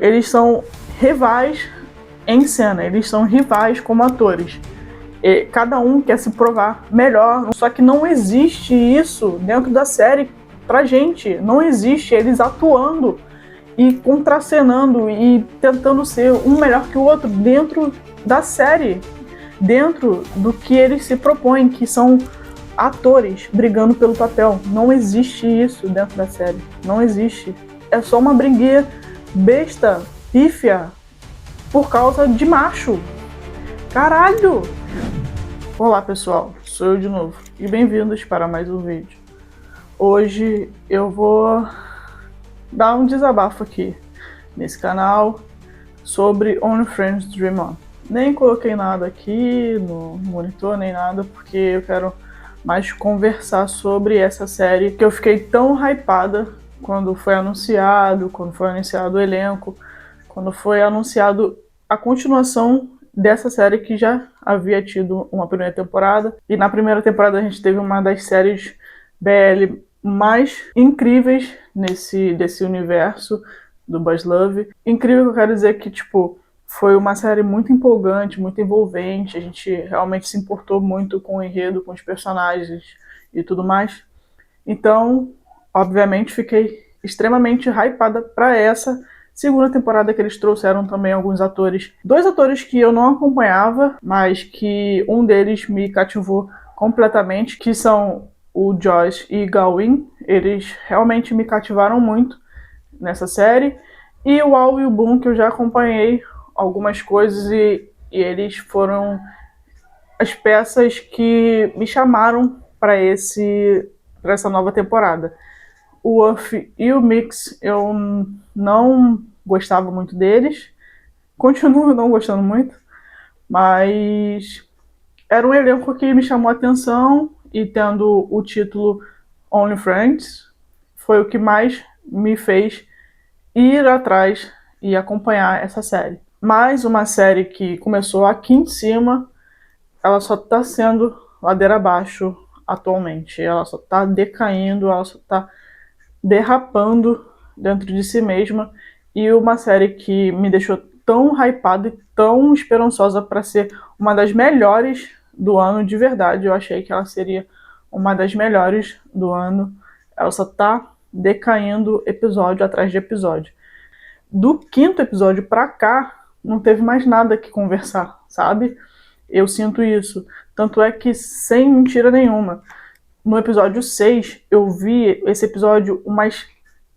Eles são rivais em cena, eles são rivais como atores. E cada um quer se provar melhor, só que não existe isso dentro da série pra gente. Não existe eles atuando e contracenando e tentando ser um melhor que o outro dentro da série, dentro do que eles se propõem, que são atores brigando pelo papel. Não existe isso dentro da série. Não existe. É só uma briguinha besta, pífia, por causa de macho. Caralho! Olá pessoal, sou eu de novo e bem-vindos para mais um vídeo. Hoje eu vou dar um desabafo aqui nesse canal sobre Only Friends Dream On. Nem coloquei nada aqui no monitor nem nada porque eu quero mais conversar sobre essa série que eu fiquei tão hypada quando foi anunciado o elenco, quando foi anunciado a continuação dessa série que já havia tido uma primeira temporada. E na primeira temporada a gente teve uma das séries BL mais incríveis desse universo do Boys Love. Incrível, eu quero dizer que, foi uma série muito empolgante, muito envolvente. A gente realmente se importou muito com o enredo, com os personagens e tudo mais. Então, obviamente, fiquei extremamente hypada para essa segunda temporada, que eles trouxeram também alguns atores. Dois atores que eu não acompanhava, mas que um deles me cativou completamente, que são o Josh e Gawin. Eles realmente me cativaram muito nessa série. E o Al e o Boom, que eu já acompanhei algumas coisas e eles foram as peças que me chamaram para essa nova temporada. O Uff e o Mix eu não gostava muito deles, continuo não gostando muito, mas era um elenco que me chamou a atenção e tendo o título Only Friends foi o que mais me fez ir atrás e acompanhar essa série. Mais uma série que começou aqui em cima, ela só está sendo ladeira abaixo atualmente, ela só está decaindo, ela só está derrapando dentro de si mesma, e uma série que me deixou tão hypada e tão esperançosa para ser uma das melhores do ano, de verdade. Eu achei que ela seria uma das melhores do ano. Ela só tá decaindo episódio atrás de episódio. Do quinto episódio pra cá, não teve mais nada que conversar, sabe? Eu sinto isso. Tanto é que, sem mentira nenhuma, no episódio 6, eu vi esse episódio umas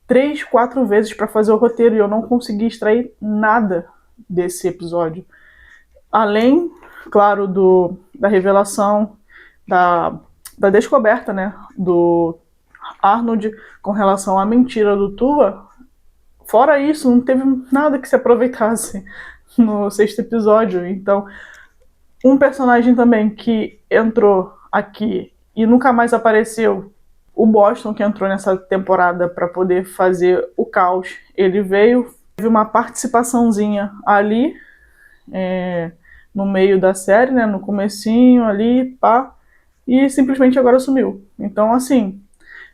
3, 4 vezes para fazer o roteiro e eu não consegui extrair nada desse episódio. Além, claro, da revelação, da descoberta, né, do Arnold com relação à mentira do Tua. Fora isso, não teve nada que se aproveitasse no sexto episódio. Então, um personagem também que entrou aqui e nunca mais apareceu, o Boston, que entrou nessa temporada para poder fazer o caos. Ele veio, teve uma participaçãozinha ali, no meio da série, né, no comecinho ali, pá, e simplesmente agora sumiu. Então, assim,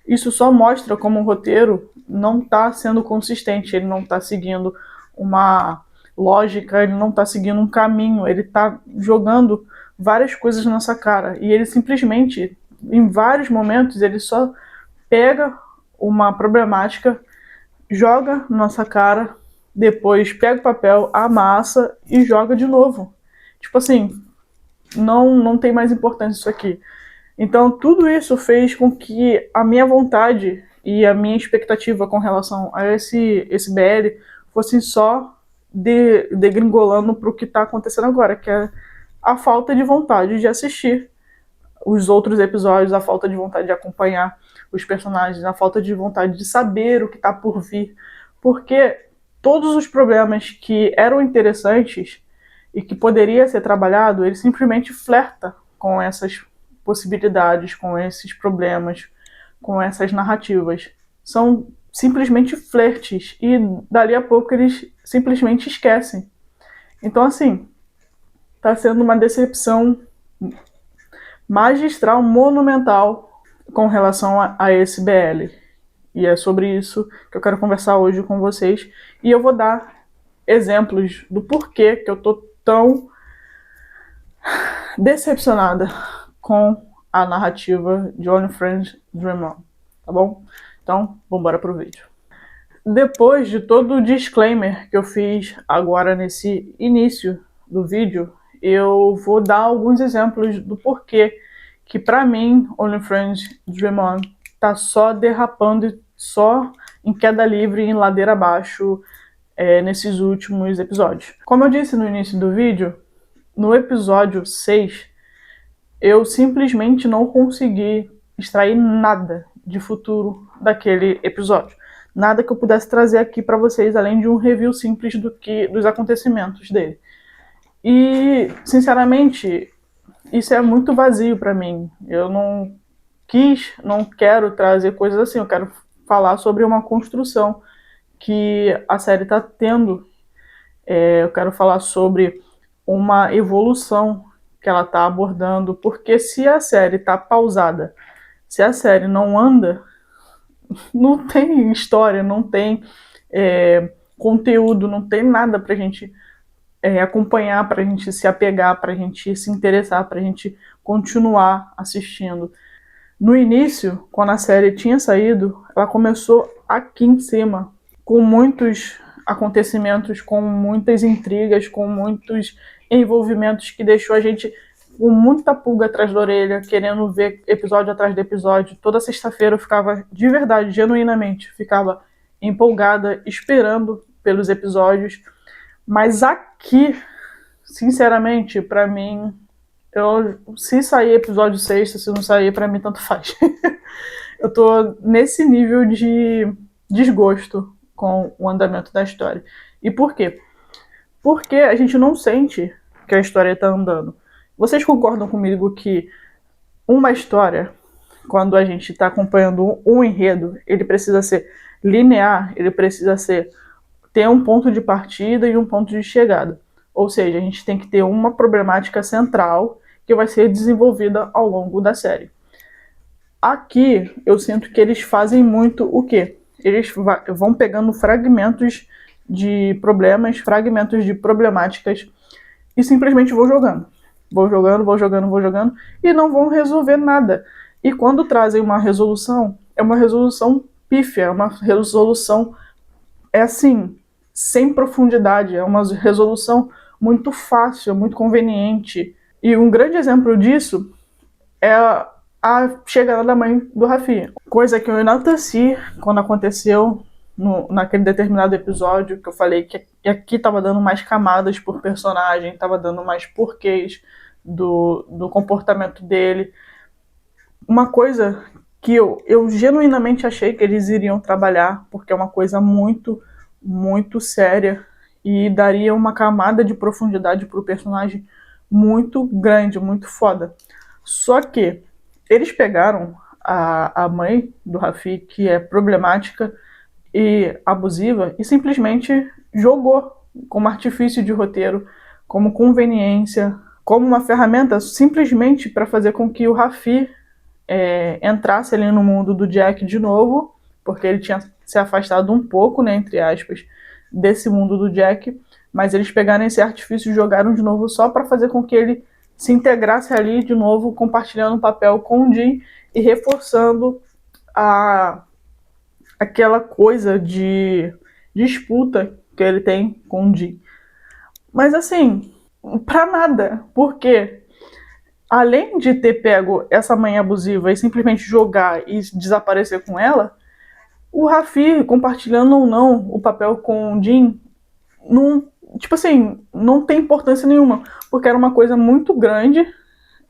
isso só mostra como o roteiro não está sendo consistente, ele não está seguindo uma lógica, ele não está seguindo um caminho, ele está jogando várias coisas na nossa cara, e ele simplesmente, em vários momentos, ele só pega uma problemática, joga na nossa cara, depois pega o papel, amassa e joga de novo. Tipo assim, não tem mais importância isso aqui. Então tudo isso fez com que a minha vontade e a minha expectativa com relação a esse BL fossem só degringolando para o que está acontecendo agora, que é a falta de vontade de assistir os outros episódios, a falta de vontade de acompanhar os personagens, a falta de vontade de saber o que está por vir, porque todos os problemas que eram interessantes e que poderia ser trabalhado, ele simplesmente flerta com essas possibilidades, com esses problemas, com essas narrativas. São simplesmente flertes e dali a pouco eles simplesmente esquecem. Então, assim, tá sendo uma decepção magistral, monumental com relação a esse BL. E é sobre isso que eu quero conversar hoje com vocês. E eu vou dar exemplos do porquê que eu tô tão decepcionada com a narrativa de Only Friends Dream On, tá bom? Então, vamos embora pro vídeo. Depois de todo o disclaimer que eu fiz agora nesse início do vídeo, eu vou dar alguns exemplos do porquê que pra mim Only Friends Dream On tá só derrapando, só em queda livre, em ladeira abaixo nesses últimos episódios. Como eu disse no início do vídeo, no episódio 6, eu simplesmente não consegui extrair nada de futuro daquele episódio. Nada que eu pudesse trazer aqui para vocês, além de um review simples dos acontecimentos dele. E, sinceramente, isso é muito vazio para mim. Eu não quero trazer coisas assim. Eu quero falar sobre uma construção que a série está tendo. Eu quero falar sobre uma evolução que ela está abordando, porque se a série está pausada, se a série não anda, não tem história, não tem conteúdo, não tem nada pra gente acompanhar, pra gente se apegar, pra gente se interessar, pra gente continuar assistindo. No início, quando a série tinha saído, ela começou aqui em cima, com muitos acontecimentos, com muitas intrigas, com muitos envolvimentos que deixou a gente com muita pulga atrás da orelha, querendo ver episódio atrás de episódio. Toda sexta-feira eu ficava, de verdade, genuinamente, ficava empolgada, esperando pelos episódios. Mas aqui, sinceramente, pra mim, se sair episódio 6, se não sair, pra mim tanto faz. Eu tô nesse nível de desgosto com o andamento da história. E por quê? Porque a gente não sente que a história tá andando. Vocês concordam comigo que uma história, quando a gente está acompanhando um enredo, ele precisa ser linear, ele precisa ter um ponto de partida e um ponto de chegada. Ou seja, a gente tem que ter uma problemática central que vai ser desenvolvida ao longo da série. Aqui, eu sinto que eles fazem muito o quê? Eles vão pegando fragmentos de problemas, fragmentos de problemáticas e simplesmente vão jogando. Vou jogando, e não vão resolver nada. E quando trazem uma resolução, é uma resolução pífia, é uma resolução, assim, sem profundidade, é uma resolução muito fácil, muito conveniente. E um grande exemplo disso é a chegada da mãe do Raffi. Coisa que eu enalteci quando aconteceu naquele determinado episódio, que eu falei que aqui tava dando mais camadas por personagem, tava dando mais porquês do comportamento dele. Uma coisa que eu genuinamente achei que eles iriam trabalhar, porque é uma coisa muito, muito séria e daria uma camada de profundidade pro personagem muito grande, muito foda. Só que eles pegaram a mãe do Raffi, que é problemática e abusiva, e simplesmente jogou como artifício de roteiro, como conveniência, como uma ferramenta simplesmente para fazer com que o Raffi entrasse ali no mundo do Jack de novo, porque ele tinha se afastado um pouco, né, entre aspas, desse mundo do Jack, mas eles pegaram esse artifício e jogaram de novo só para fazer com que ele se integrasse ali de novo, compartilhando o papel com o Jim e reforçando aquela coisa de disputa que ele tem com o Jim. Mas assim, pra nada, porque além de ter pego essa mãe abusiva e simplesmente jogar e desaparecer com ela, o Raffi, compartilhando ou não o papel com o Jim, não tem importância nenhuma, porque era uma coisa muito grande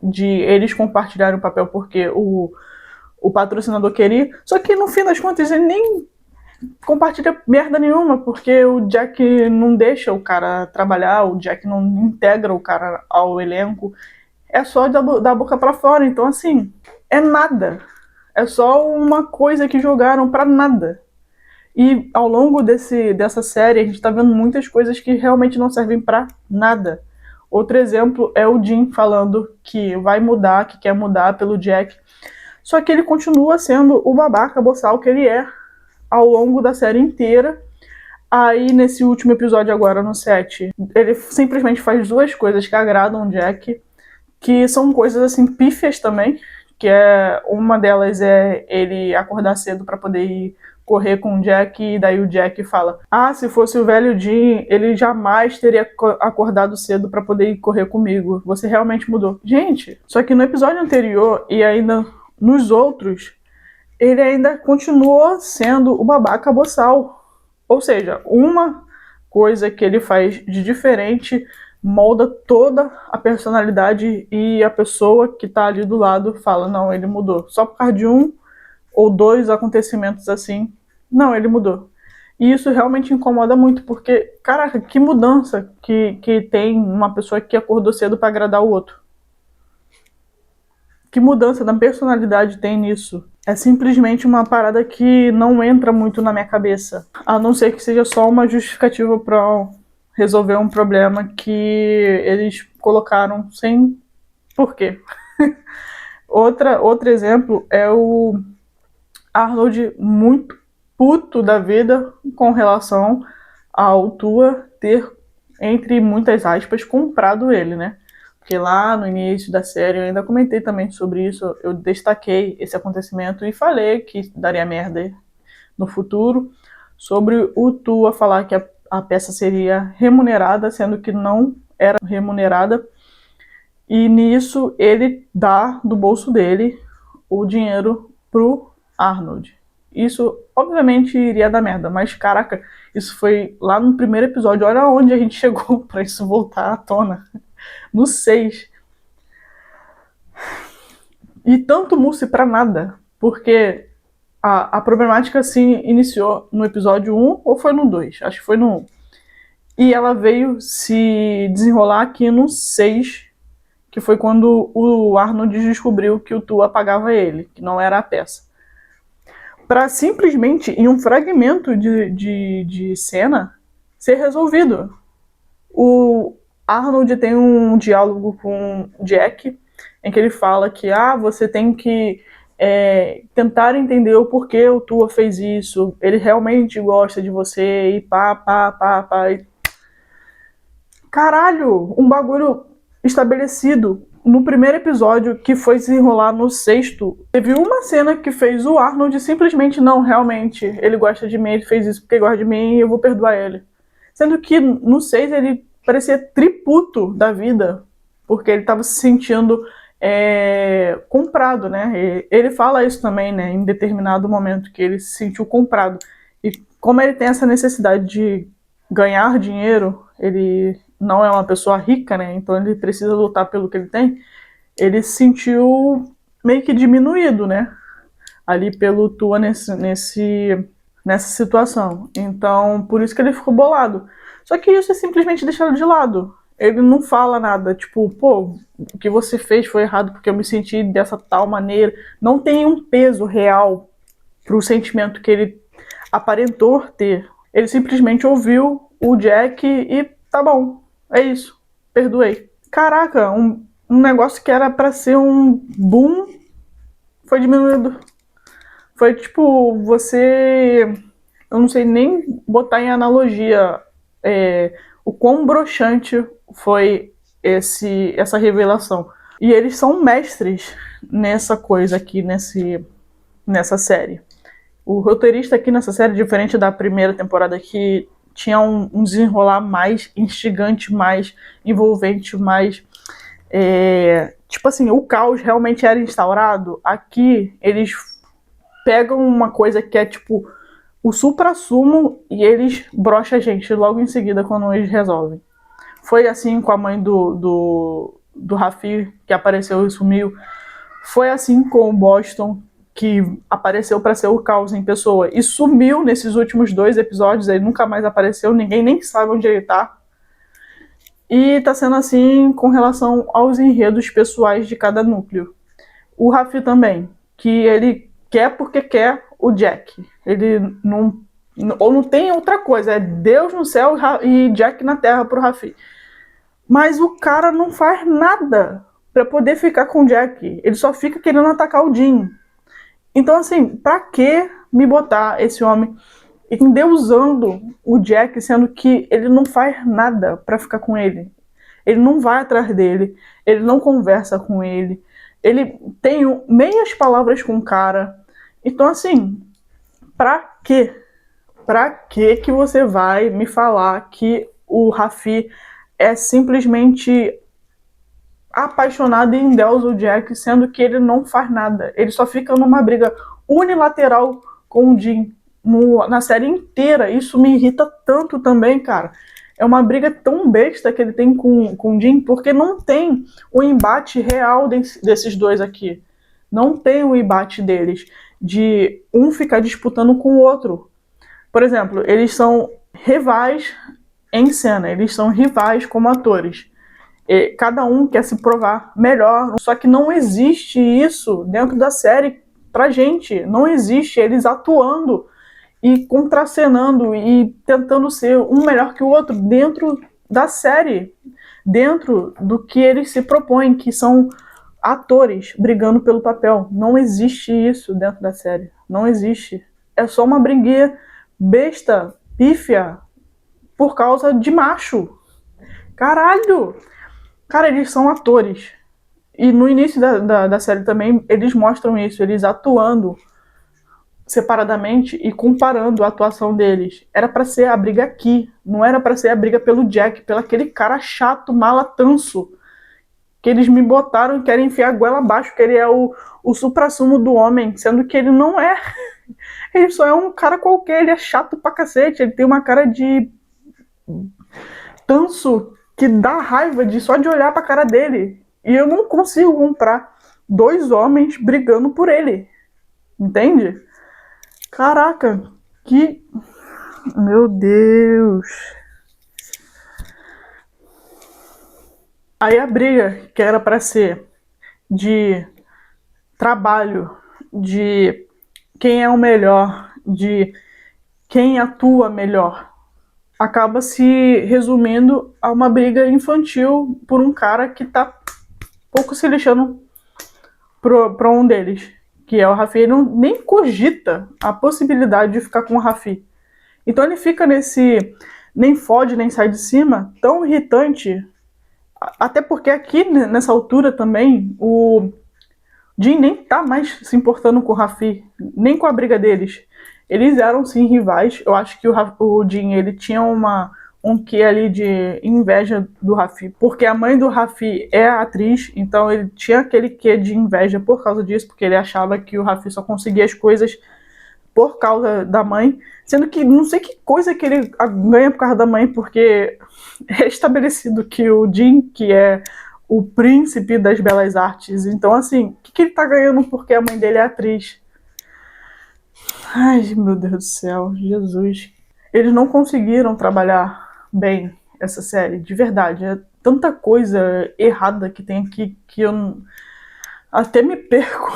de eles compartilharem o papel porque o patrocinador queria, só que no fim das contas ele nem compartilha merda nenhuma, porque o Jack não deixa o cara trabalhar, o Jack não integra o cara ao elenco, é só da boca pra fora, então assim, é nada, é só uma coisa que jogaram pra nada. E ao longo dessa série a gente tá vendo muitas coisas que realmente não servem pra nada. Outro exemplo é o Jim falando que vai mudar, que quer mudar pelo Jack, só que ele continua sendo o babaca boçal que ele é ao longo da série inteira, Aí, nesse último episódio agora, no 7, ele simplesmente faz duas coisas que agradam o Jack, que são coisas, assim, pífias também, que é... Uma delas é ele acordar cedo pra poder ir correr com o Jack, e daí o Jack fala: ah, se fosse o velho Jim, ele jamais teria acordado cedo pra poder ir correr comigo. Você realmente mudou. Gente, só que no episódio anterior, e ainda nos outros, ele ainda continuou sendo o babaca boçal. Ou seja, uma coisa que ele faz de diferente molda toda a personalidade, e a pessoa que tá ali do lado fala: não, ele mudou. Só por causa de um ou dois acontecimentos assim, não, ele mudou. E isso realmente incomoda muito, porque, caraca, que mudança que tem uma pessoa que acordou cedo para agradar o outro. Que mudança na personalidade tem nisso? É simplesmente uma parada que não entra muito na minha cabeça. A não ser que seja só uma justificativa para resolver um problema que eles colocaram sem porquê. Outro exemplo é o Arnold muito puto da vida com relação ao Tua ter, entre muitas aspas, comprado ele, né? Porque lá no início da série eu ainda comentei também sobre isso, eu destaquei esse acontecimento e falei que daria merda no futuro, sobre o Tua falar que a peça seria remunerada, sendo que não era remunerada, e nisso ele dá do bolso dele o dinheiro pro Arnold. Isso obviamente iria dar merda, mas caraca, isso foi lá no primeiro episódio, olha onde a gente chegou pra isso voltar à tona. No 6. E tanto mousse pra nada, porque a problemática se iniciou no episódio 1 ou foi no 2? Acho que foi no 1. E ela veio se desenrolar aqui no 6, que foi quando o Arnold descobriu que o Tua pagava ele, que não era a peça. Para simplesmente, em um fragmento de cena, ser resolvido. O Arnold tem um diálogo com Jack, em que ele fala que você tem que tentar entender o porquê o Tua fez isso, ele realmente gosta de você, e pá. Caralho, um bagulho estabelecido no primeiro episódio, que foi se enrolar no 6º. Teve uma cena que fez o Arnold simplesmente, não, realmente, ele gosta de mim, ele fez isso porque gosta de mim e eu vou perdoar ele. Sendo que no 6 ele parecia triputo da vida, porque ele estava se sentindo comprado, né? Ele fala isso também, né, em determinado momento, que ele se sentiu comprado. E como ele tem essa necessidade de ganhar dinheiro, ele não é uma pessoa rica, né? Então ele precisa lutar pelo que ele tem. Ele se sentiu meio que diminuído, né? Ali pelo Tua nessa situação. Então, por isso que ele ficou bolado. Só que isso é simplesmente deixado de lado. Ele não fala nada, tipo, pô, o que você fez foi errado porque eu me senti dessa tal maneira. Não tem um peso real pro sentimento que ele aparentou ter. Ele simplesmente ouviu o Jack e tá bom, é isso, perdoei. Caraca, um negócio que era pra ser um boom foi diminuído. Foi tipo, você... Eu não sei nem botar em analogia o quão broxante foi essa revelação. E eles são mestres nessa coisa aqui, nessa série. O roteirista aqui nessa série, diferente da primeira temporada, que tinha um desenrolar mais instigante, mais envolvente, mais... tipo assim, o caos realmente era instaurado. Aqui, eles pegam uma coisa que é tipo o supra-sumo e eles brocham a gente logo em seguida quando eles resolvem. Foi assim com a mãe do Rafi, que apareceu e sumiu. Foi assim com o Boston, que apareceu para ser o caos em pessoa e sumiu nesses últimos 2 episódios, ele nunca mais apareceu, ninguém nem sabe onde ele tá. E tá sendo assim com relação aos enredos pessoais de cada núcleo. O Rafi também, que ele quer porque quer o Jack. Ele não... Ou não tem outra coisa, é Deus no céu e Jack na terra pro Rafi. Mas o cara não faz nada pra poder ficar com o Jack. Ele só fica querendo atacar o Jim. Então, assim, pra que me botar esse homem endeusando o Jack, sendo que ele não faz nada pra ficar com ele. Ele não vai atrás dele, ele não conversa com ele, ele tem meias palavras com o cara. Então, assim, pra quê? Pra que você vai me falar que o Raffi é simplesmente apaixonado e endeusa o Jack, sendo que ele não faz nada? Ele só fica numa briga unilateral com o Jim na série inteira. Isso me irrita tanto também, cara. É uma briga tão besta que ele tem com o Jim, porque não tem o embate real desses dois aqui. Não tem o embate deles, de um ficar disputando com o outro. Por exemplo, eles são rivais em cena, eles são rivais como atores. E cada um quer se provar melhor, só que não existe isso dentro da série pra gente. Não existe eles atuando e contracenando e tentando ser um melhor que o outro dentro da série, dentro do que eles se propõem, que são atores brigando pelo papel. Não existe isso dentro da série. Não existe. É só uma briguinha besta, pífia, por causa de macho. Caralho! Cara, eles são atores. E no início da série também, eles mostram isso, eles atuando separadamente e comparando a atuação deles. Era pra ser a briga aqui, não era pra ser a briga pelo Jack, pelo aquele cara chato, mala tanso, que eles me botaram e querem enfiar a goela abaixo, que ele é o suprassumo do homem, sendo que ele não é. Ele só é um cara qualquer, ele é chato pra cacete, ele tem uma cara de tanso que dá raiva só de olhar pra cara dele. E eu não consigo comprar dois homens brigando por ele. Entende? Caraca, que... Meu Deus. Aí a briga, que era pra ser de trabalho, de quem é o melhor, de quem atua melhor, acaba se resumindo a uma briga infantil por um cara que tá pouco se lixando pra um deles, que é o Raffi. Ele não, nem cogita a possibilidade de ficar com o Raffi. Então ele fica nesse nem fode nem sai de cima, tão irritante, até porque aqui nessa altura também o Jim nem tá mais se importando com o Raffi, nem com a briga deles. Eles eram sim rivais. Eu acho que o Jim, ele tinha um quê ali de inveja do Raffi, porque a mãe do Raffi é a atriz, então ele tinha aquele quê de inveja por causa disso, porque ele achava que o Raffi só conseguia as coisas por causa da mãe, sendo que não sei que coisa que ele ganha por causa da mãe, porque é estabelecido que o Jim, que é o príncipe das belas artes, então assim, o que ele tá ganhando porque a mãe dele é atriz? Ai, meu Deus do céu, Jesus. Eles não conseguiram trabalhar bem essa série, de verdade. É tanta coisa errada que tem aqui que eu até me perco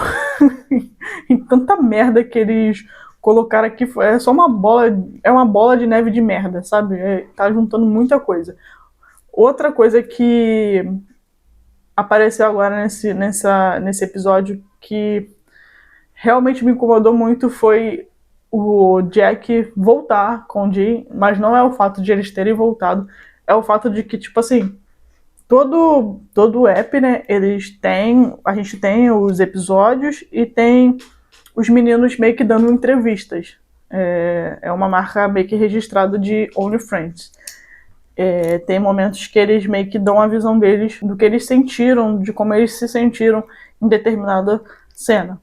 em tanta merda que eles colocaram aqui. É só uma bola de neve de merda, sabe? Tá juntando muita coisa. Outra coisa que apareceu agora nesse episódio que realmente me incomodou muito foi o Jack voltar com o Jim, mas não é o fato de eles terem voltado, é o fato de que, tipo assim, todo o app, né, a gente tem os episódios e tem os meninos meio que dando entrevistas. É uma marca meio que registrada de OnlyFriends. Tem momentos que eles meio que dão a visão deles, do que eles sentiram, de como eles se sentiram em determinada cena.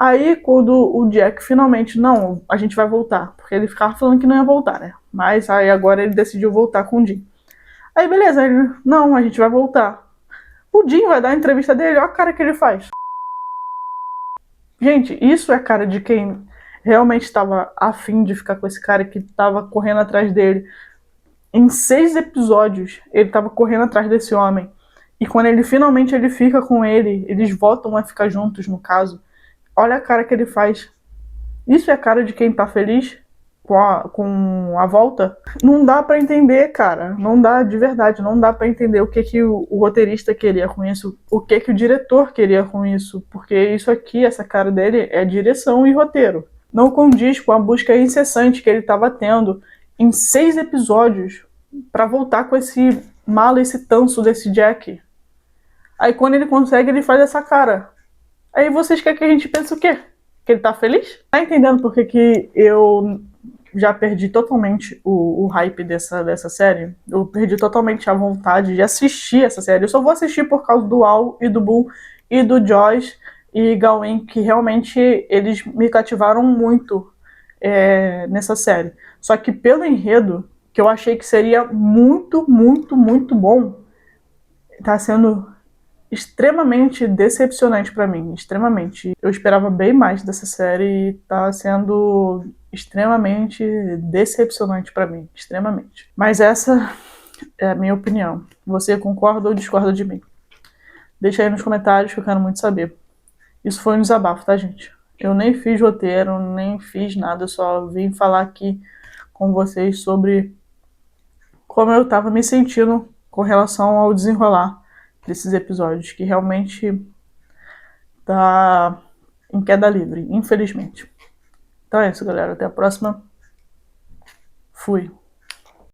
Aí, quando o Jack finalmente, não, a gente vai voltar, porque ele ficava falando que não ia voltar, né? Mas aí agora ele decidiu voltar com o Jim. Aí, beleza, ele, não, a gente vai voltar. O Jim vai dar a entrevista dele, olha a cara que ele faz. Gente, isso é a cara de quem realmente estava afim de ficar com esse cara, que estava correndo atrás dele. Em 6 episódios, ele estava correndo atrás desse homem. E quando ele finalmente fica com ele, eles voltam a ficar juntos, no caso. Olha a cara que ele faz. Isso é a cara de quem tá feliz com a volta? Não dá pra entender, cara. Não dá, de verdade. Não dá pra entender o que o roteirista queria com isso. O que o diretor queria com isso. Porque isso aqui, essa cara dele, é direção e roteiro. não condiz com a busca incessante que ele estava tendo em 6 episódios para voltar com esse mala, esse tanso desse Jack. Aí quando ele consegue, ele faz essa cara. Aí vocês querem que a gente pense o quê? Que ele tá feliz? Tá entendendo por que eu já perdi totalmente o hype dessa série? Eu perdi totalmente a vontade de assistir essa série. Eu só vou assistir por causa do Al e do Boone e do Joyce e Gawain, que realmente eles me cativaram muito nessa série. Só que pelo enredo, que eu achei que seria muito, muito, muito bom, tá sendo extremamente decepcionante pra mim, extremamente. Eu esperava bem mais dessa série e tá sendo extremamente decepcionante pra mim, extremamente. Mas essa é a minha opinião. Você concorda ou discorda de mim? Deixa aí nos comentários que eu quero muito saber. Isso foi um desabafo, tá, gente? Eu nem fiz roteiro, nem fiz nada, eu só vim falar aqui com vocês sobre como eu tava me sentindo com relação ao desenrolar desses episódios, que realmente tá em queda livre, infelizmente. Então é isso, galera. Até a próxima. Fui.